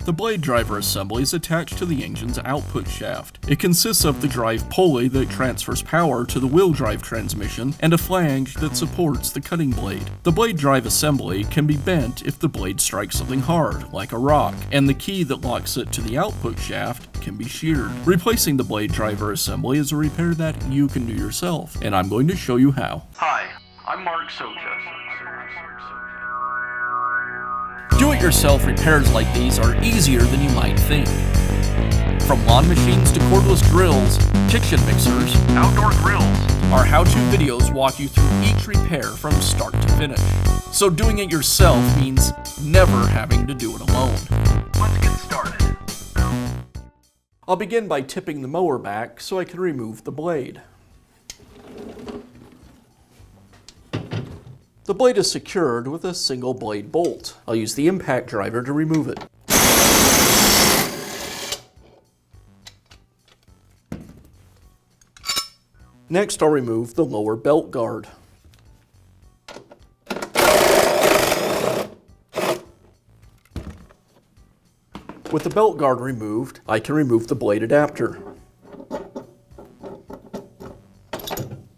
The blade driver assembly is attached to the engine's output shaft. It consists of the drive pulley that transfers power to the wheel drive transmission and a flange that supports the cutting blade. The blade drive assembly can be bent if the blade strikes something hard, like a rock, and the key that locks it to the output shaft can be sheared. Replacing the blade driver assembly is a repair that you can do yourself, and I'm going to show you how. Hi, I'm Mark Socha. Do-it-yourself repairs like these are easier than you might think. From lawn machines to cordless drills, kitchen mixers, Outdoor grills. our how-to videos walk you through each repair from start to finish. So doing it yourself means never having to do it alone. Let's get started. I'll begin by tipping the mower back so I can remove the blade. The blade is secured with a single blade bolt. I'll use the impact driver to remove it. Next, I'll remove the lower belt guard. With the belt guard removed, I can remove the blade adapter.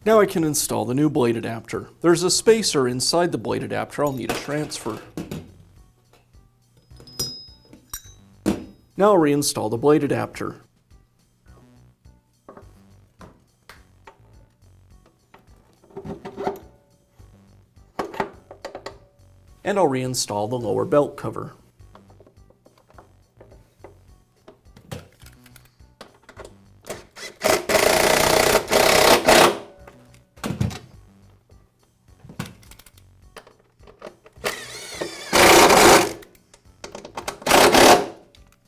Now I can install the new blade adapter. There's a spacer inside the blade adapter I'll need to transfer. Now I'll reinstall the blade adapter. And I'll reinstall the lower belt cover.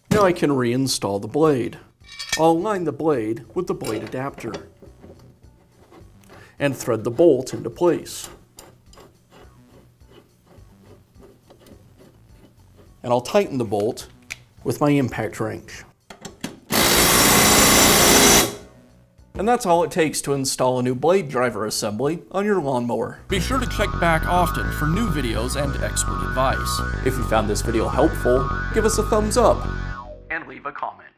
Now I can reinstall the blade. I'll align the blade with the blade adapter and thread the bolt into place. And I'll tighten the bolt with my impact wrench. And that's all it takes to install a new blade driver assembly on your lawnmower. Be sure to check back often for new videos and expert advice. If you found this video helpful, give us a thumbs up And leave a comment.